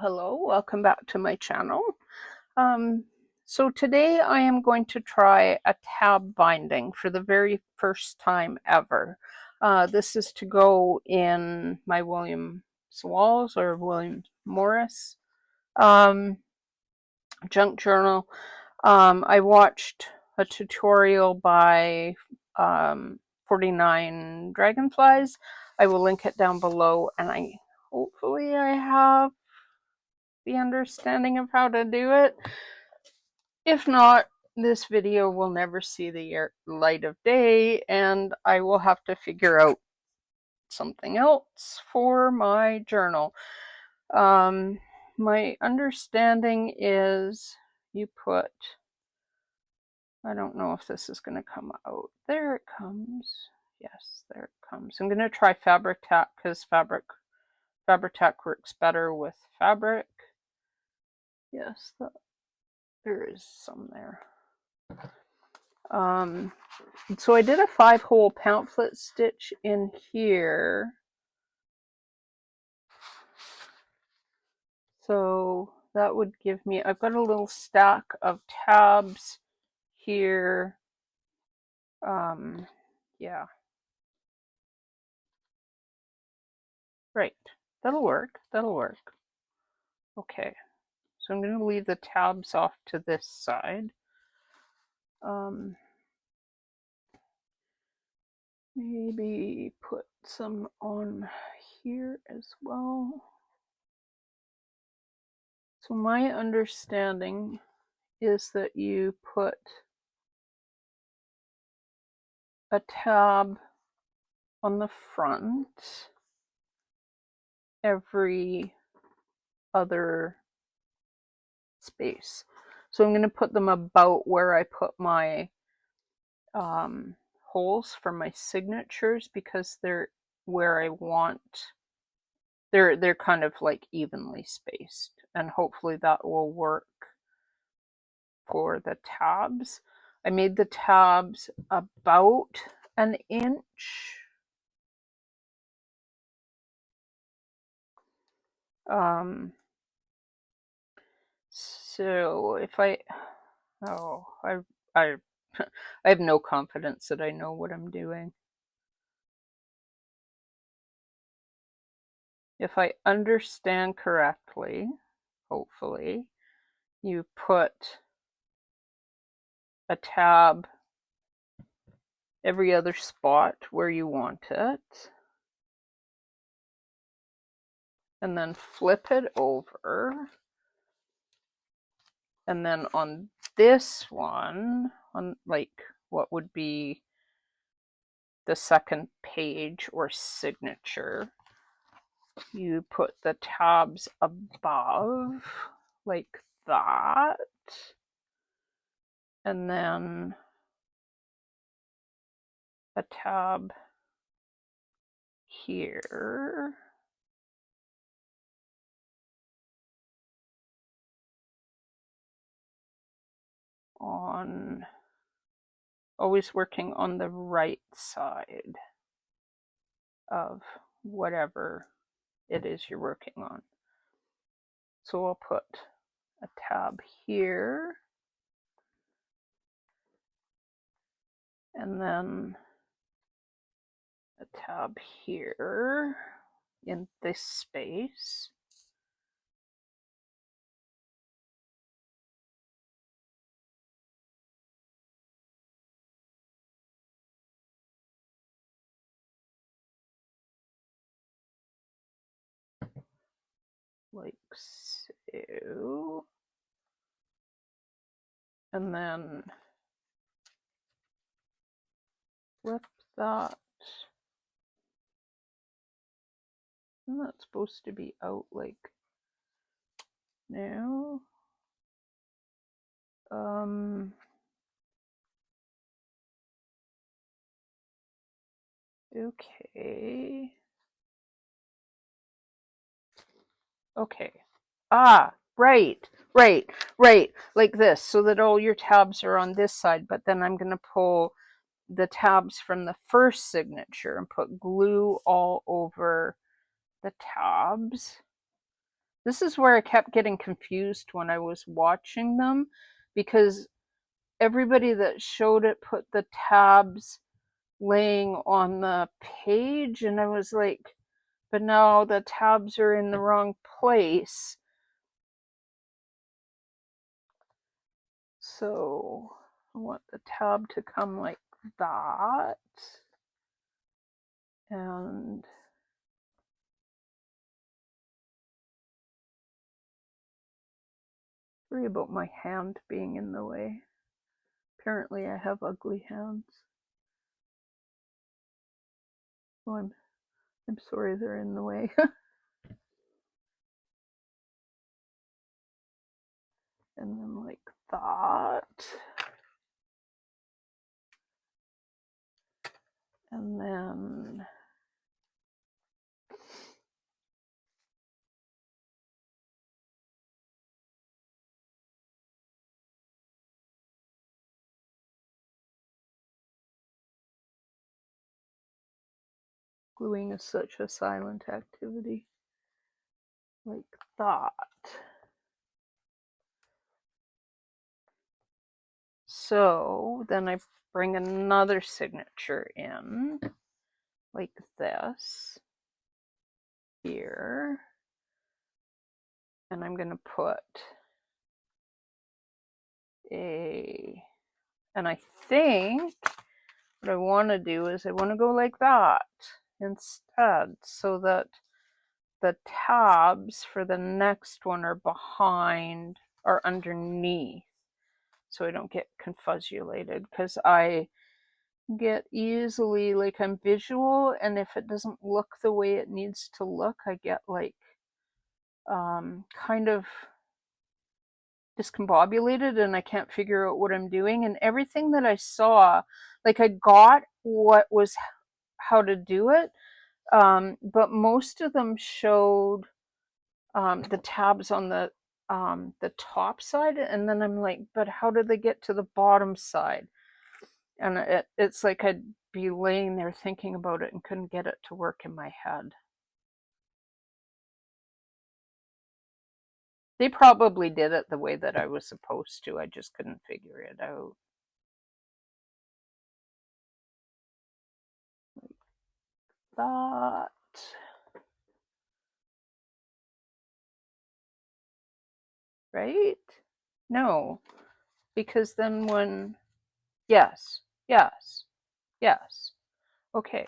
Hello, welcome back to my channel. So today I am going to try a tab binding for the very first time ever. This is to go in my William Sewalls or William Morris junk journal. I watched a tutorial by 49 Dragonflies. I will link it down below, and hopefully I have the understanding of how to do it. If not, this video will never see the light of day, and I will have to figure out something else for my journal. My understanding is you put, I don't know if this is going to come out. There it comes. Yes, there it comes. I'm going to try Fabri-Tac because Fabri-Tac works better with fabric. Yes, there is some there. So I did a 5-hole pamphlet stitch in here. So that would give me, I've got a little stack of tabs here. Yeah. Right. That'll work. That'll work. Okay. So I'm going to leave the tabs off to this side. Maybe put some on here as well. So my understanding is that you put a tab on the front every other space. So I'm going to put them about where I put my holes for my signatures, because they're where I want, they're kind of like evenly spaced, and hopefully that will work for the tabs. I made the tabs about an inch. So if I I have no confidence that I know what I'm doing. If I understand correctly, hopefully, you put a tab every other spot where you want it, and then flip it over. And then on this one, on like what would be the second page or signature, you put the tabs above like that, and then a tab here, on, always working on the right side of whatever it is you're working on. So I'll put a tab here, and then a tab here in this space. Like so. And then flip that. Isn't that supposed to be out like now? Okay. Okay. Ah, right, right. Like this, so that all your tabs are on this side, but then I'm going to pull the tabs from the first signature and put glue all over the tabs. This is where I kept getting confused when I was watching them, because everybody that showed it put the tabs laying on the page, and I was like, but no, the tabs are in the wrong place. So I want the tab to come like that. And sorry about my hand being in the way. Apparently I have ugly hands. So I'm sorry they're in the way. And then like that. And then gluing is such a silent activity. Like that. So then I bring another signature in, like this, here. And I'm going to put a, and I think what I want to do is I want to go like that instead, so that the tabs for the next one are behind or underneath, so I don't get confusulated, because I get easily, like, I'm visual, and if it doesn't look the way it needs to look, I get like kind of discombobulated, and I can't figure out what I'm doing. And everything that I saw, like, I got what was how to do it, but most of them showed the tabs on the top side, and then I'm like, but how did they get to the bottom side? And it's like I'd be laying there thinking about it and couldn't get it to work in my head. They probably did it the way that I was supposed to. I just couldn't figure it out. Like that. Right? No. Because then when, yes, yes, yes. Okay.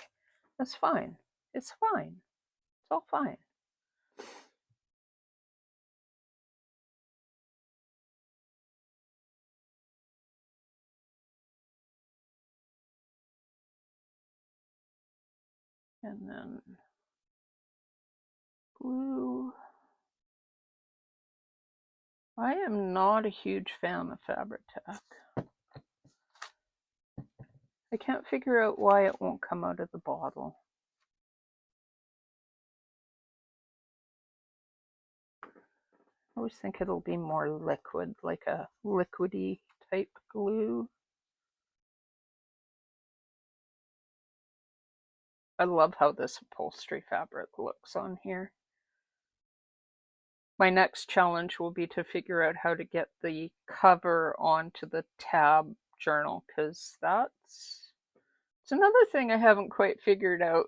That's fine. It's fine. It's all fine. And then glue. I am not a huge fan of Fabri-Tac. I can't figure out why it won't come out of the bottle. I always think it'll be more liquid, like a liquidy type glue. I love how this upholstery fabric looks on here. My next challenge will be to figure out how to get the cover onto the tab journal, because it's another thing I haven't quite figured out.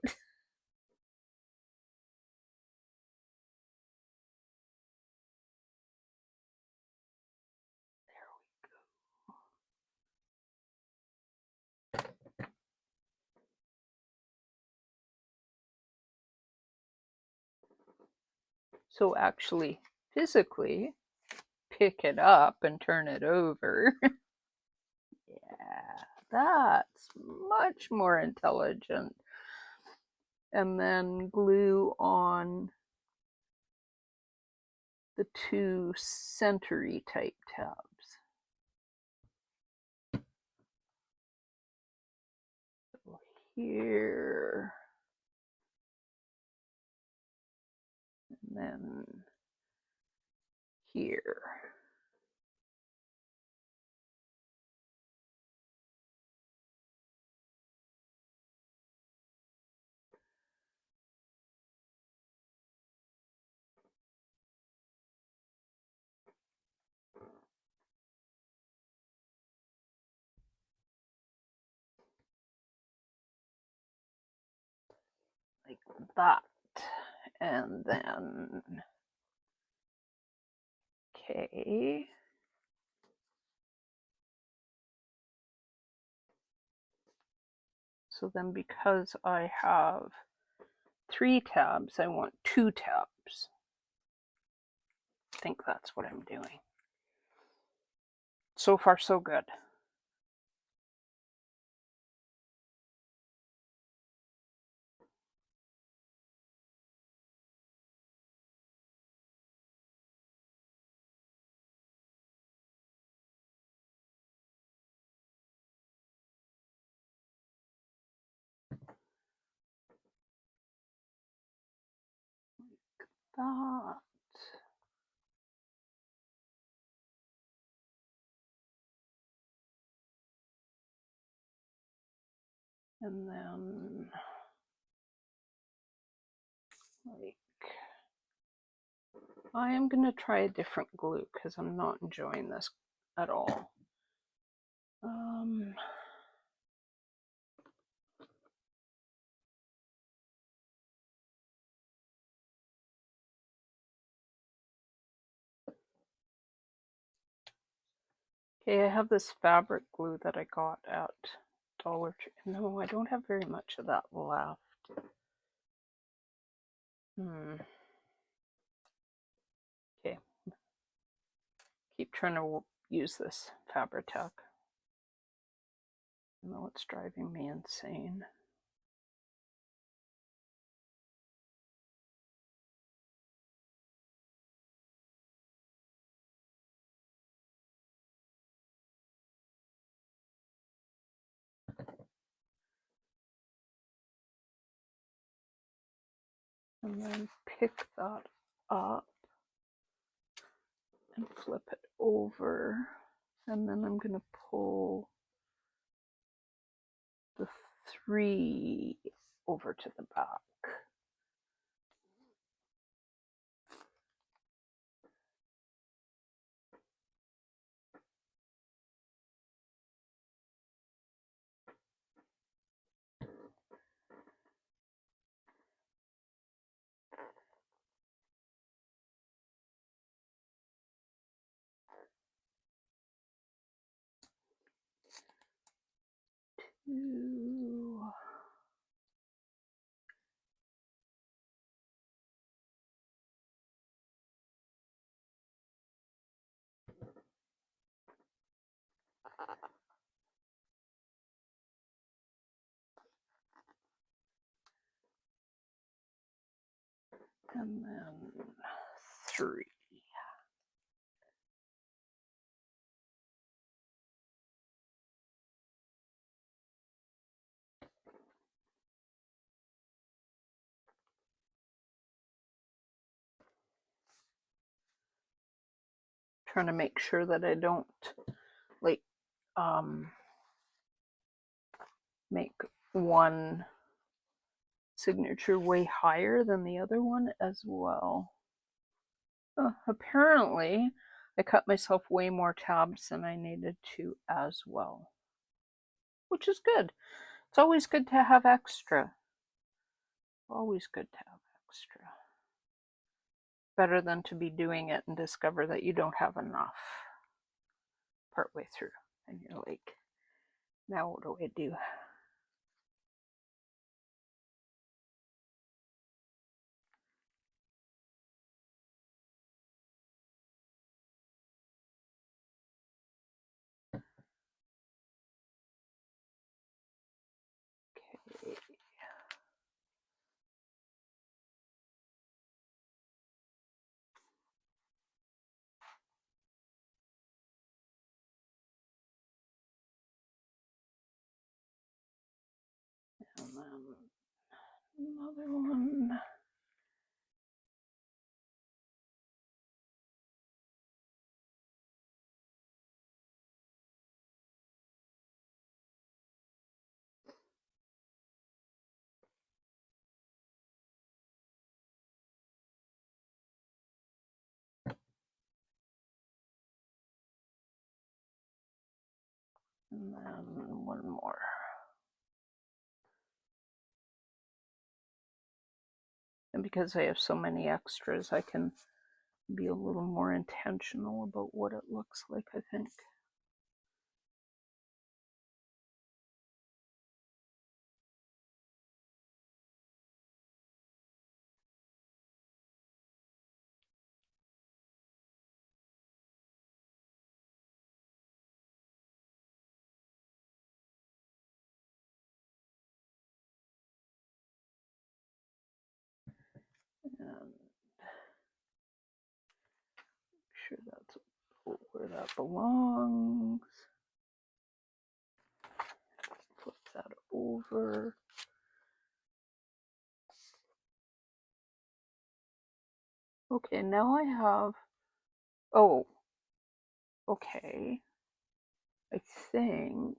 So actually, physically, pick it up and turn it over. Yeah, that's much more intelligent. And then glue on the two centery type tabs. So here, and then here. that. And then, okay. So then because I have 3 tabs, I want 2 tabs. I think that's what I'm doing. So far, so good. That. And then, like, I am going to try a different glue because I'm not enjoying this at all. Okay, I have this fabric glue that I got at Dollar Tree. No, I don't have very much of that left. Okay. Keep trying to use this Fabri-Tac. I know it's driving me insane. And then pick that up and flip it over. And then I'm going to pull the 3 over to the back. And then 3. Trying to make sure that I don't like make one signature way higher than the other one as well. Apparently, I cut myself way more tabs than I needed to as well, which is good. It's always good to have extra. Always good to have extra. Better than to be doing it and discover that you don't have enough partway through. And you're like, now what do I do? Okay. And then another one. And then one more. And because I have so many extras, I can be a little more intentional about what it looks like, I think. And make sure that's where that belongs. Flip that over. Okay, now I have, oh, okay. I think,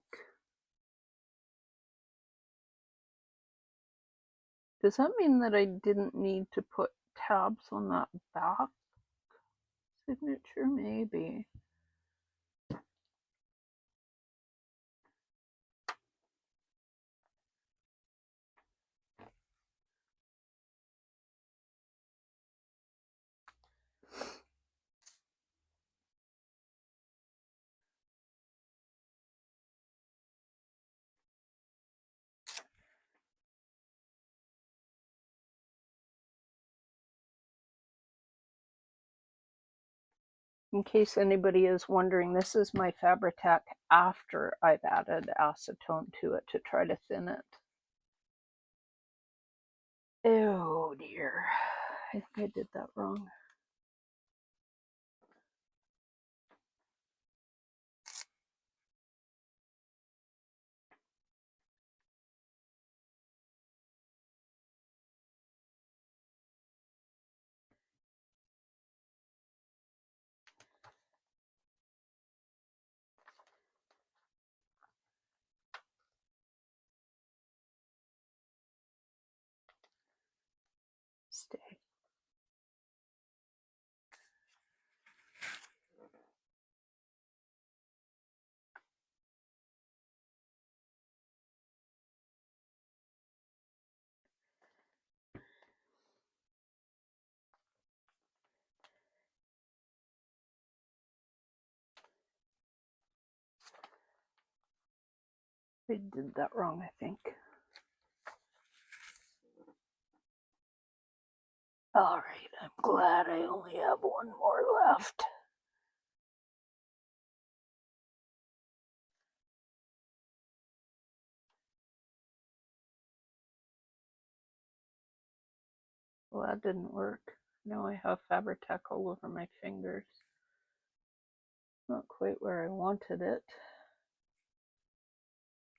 does that mean that I didn't need to put tabs on that back signature? Maybe. In case anybody is wondering, this is my Fabri-Tac after I've added acetone to it to try to thin it. Oh dear, I think I did that wrong. Stay. I did that wrong, I think. All right, I'm glad I only have one more left. Well, that didn't work. Now I have Fabri-Tac all over my fingers. Not quite where I wanted it.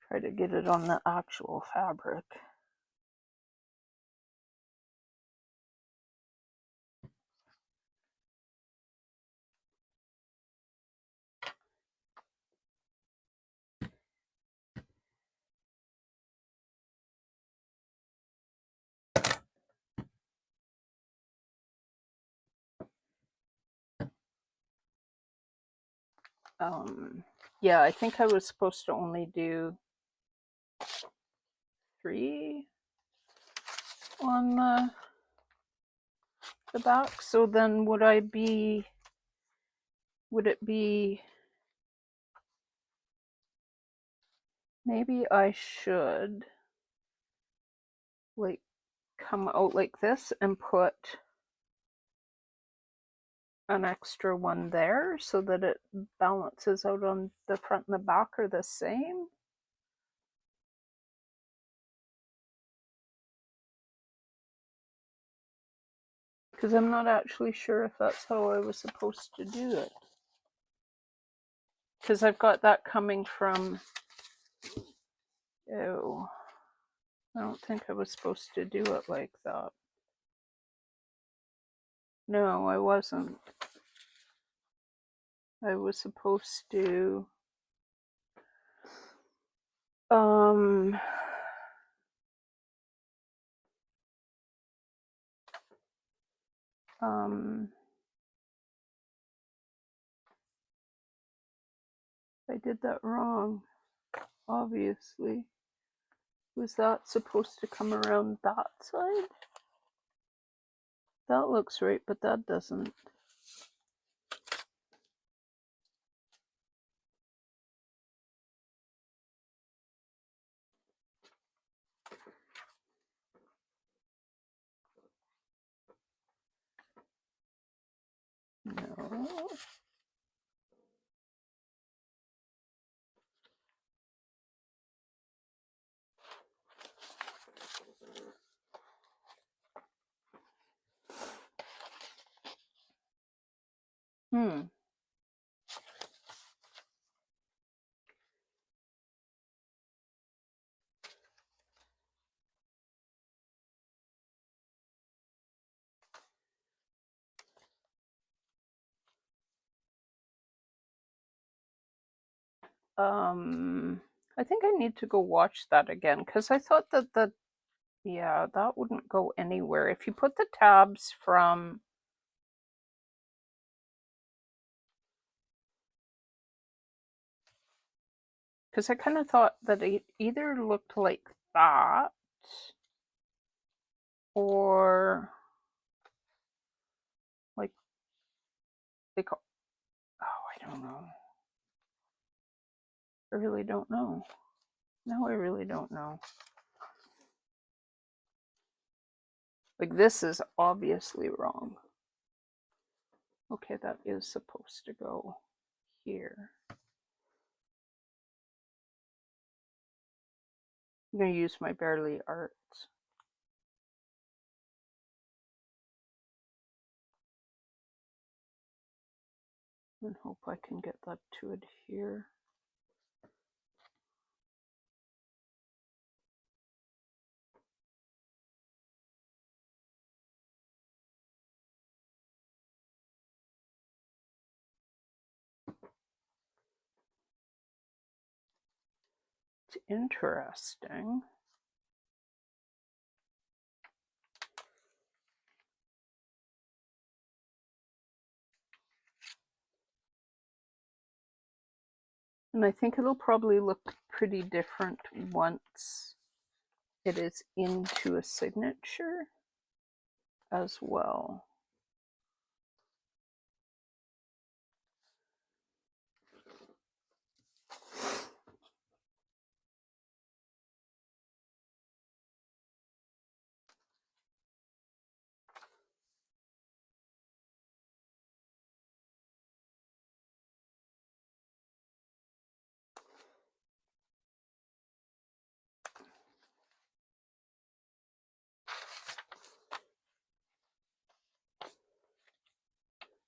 Try to get it on the actual fabric. Yeah, I think I was supposed to only do 3 on the back. So then would it be, maybe I should like come out like this and put an extra one there so that it balances out on the front and the back are the same. Because I'm not actually sure if that's how I was supposed to do it. Because I've got that coming from, oh, I don't think I was supposed to do it like that. No, I wasn't. I was supposed to I did that wrong, obviously. Was that supposed to come around that side? That looks right, but that doesn't. No. Hmm. I think I need to go watch that again because I thought that yeah, that wouldn't go anywhere. If you put the tabs from, because I kind of thought that it either looked like that or like oh, I don't know. I really don't know. No, I really don't know. Like this is obviously wrong. Okay, that is supposed to go here. I'm going to use my Bearly Arts. And hope I can get that to adhere. It's interesting. And I think it'll probably look pretty different once it is into a signature as well.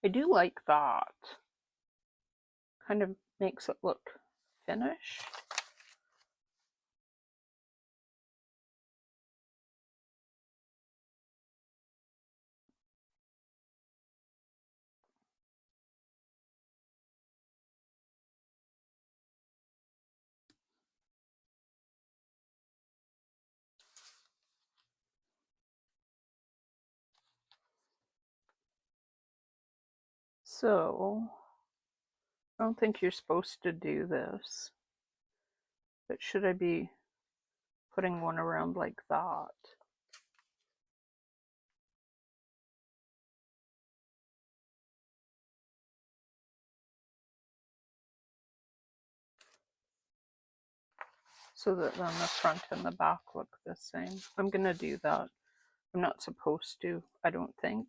I do like that. Kind of makes it look finished. So, I don't think you're supposed to do this, but should I be putting one around like that? So that then the front and the back look the same. I'm gonna do that. I'm not supposed to, I don't think.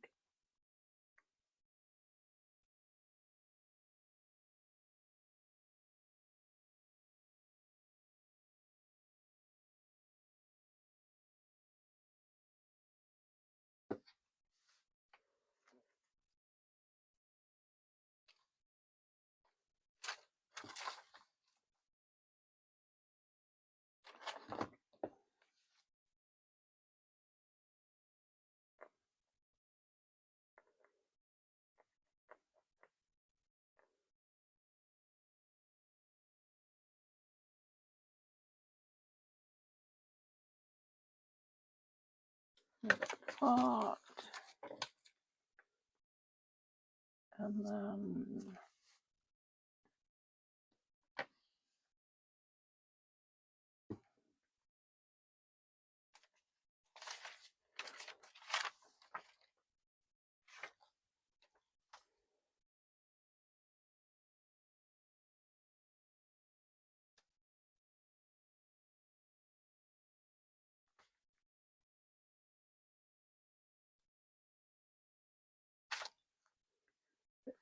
Pot. And then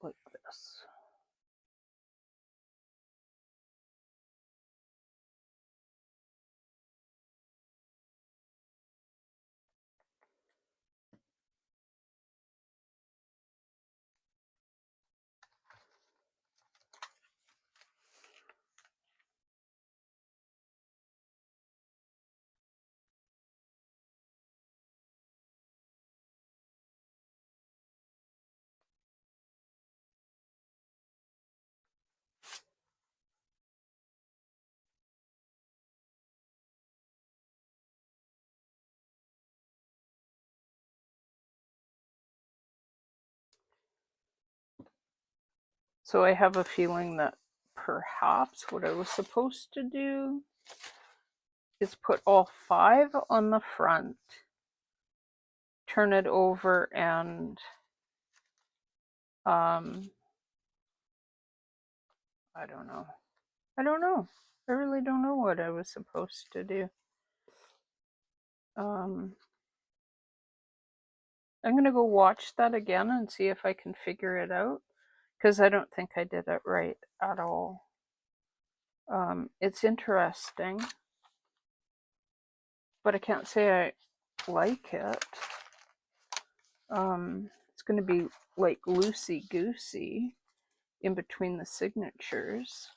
like this. So I have a feeling that perhaps what I was supposed to do is put all 5 on the front, turn it over, and I don't know. I don't know. I really don't know what I was supposed to do. I'm going to go watch that again and see if I can figure it out, because I don't think I did it right at all. It's interesting, but I can't say I like it. It's going to be like loosey-goosey in between the signatures,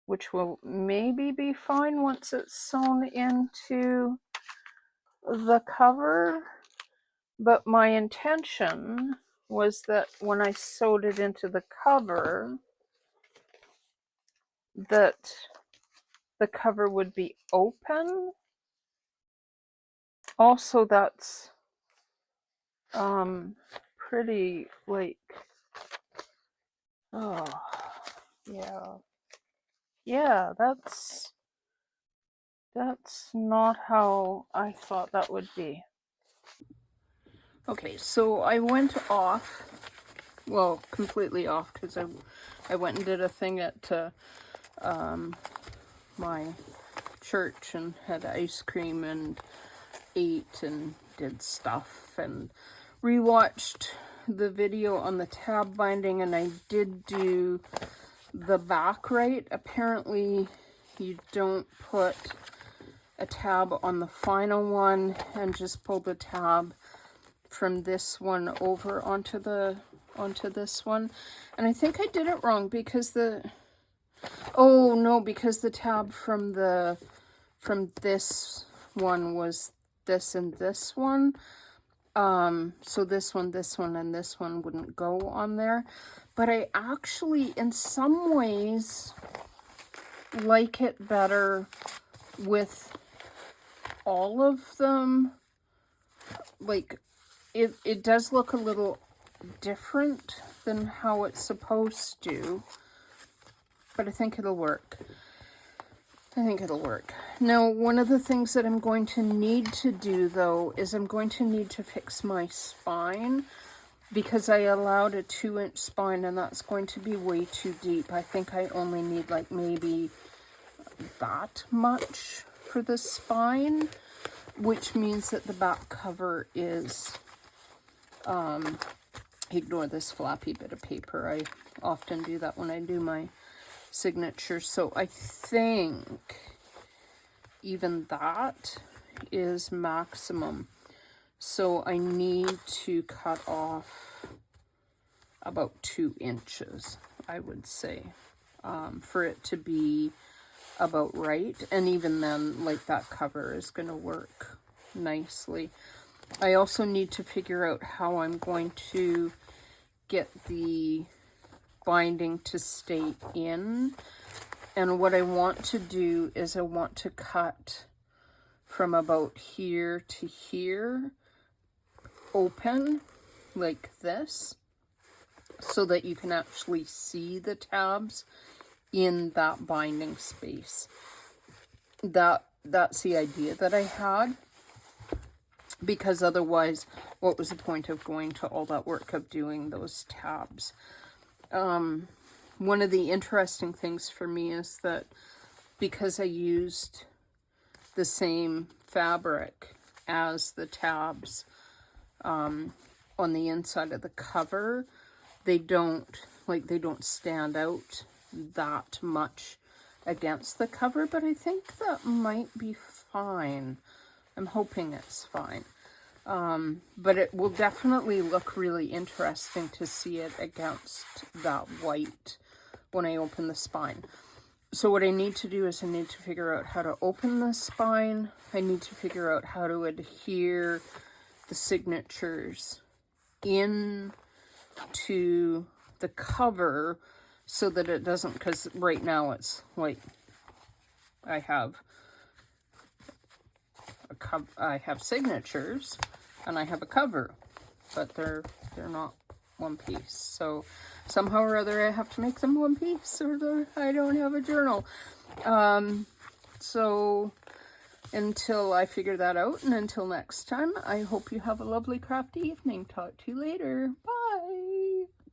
which will maybe be fine once it's sewn into the cover. But my intention was that when I sewed it into the cover, that the cover would be open. Also, that's pretty, like, oh yeah, that's not how I thought that would be. Okay, so I went off, well, completely off, because I went and did a thing at my church and had ice cream and ate and did stuff and rewatched the video on the tab binding, and I did do the back right. Apparently you don't put a tab on the final one and just pull the tab from this one over onto this one. And I think I did it wrong because because the tab from this one was this and this one. So this one, and this one wouldn't go on there. But I actually, in some ways, like it better with all of them. Like, it does look a little different than how it's supposed to, but I think it'll work. Now, one of the things that I'm going to need to do, though, is I'm going to need to fix my spine, because I allowed a 2-inch spine, and that's going to be way too deep. I think I only need like maybe that much for the spine, which means that the back cover is, ignore this flappy bit of paper. I often do that when I do my signature. So I think even that is maximum. So I need to cut off about 2 inches, I would say, for it to be about right. And even then, like, that cover is going to work nicely. I also need to figure out how I'm going to get the binding to stay in. And what I want to do is I want to cut from about here to here open like this, so that you can actually see the tabs in that binding space. That's the idea that I had, because otherwise, what was the point of going to all that work of doing those tabs? One of the interesting things for me is that because I used the same fabric as the tabs on the inside of the cover, they don't stand out that much against the cover, but I think that might be fine. I'm hoping it's fine. But it will definitely look really interesting to see it against that white when I open the spine. So what I need to do is I need to figure out how to open the spine. I need to figure out how to adhere the signatures in to the cover so that it doesn't, because right now it's like I have signatures and I have a cover, but they're not one piece. So somehow or other I have to make them one piece, or I don't have a journal. So until I figure that out, and until next time, I hope you have a lovely crafty evening. Talk to you later. Bye.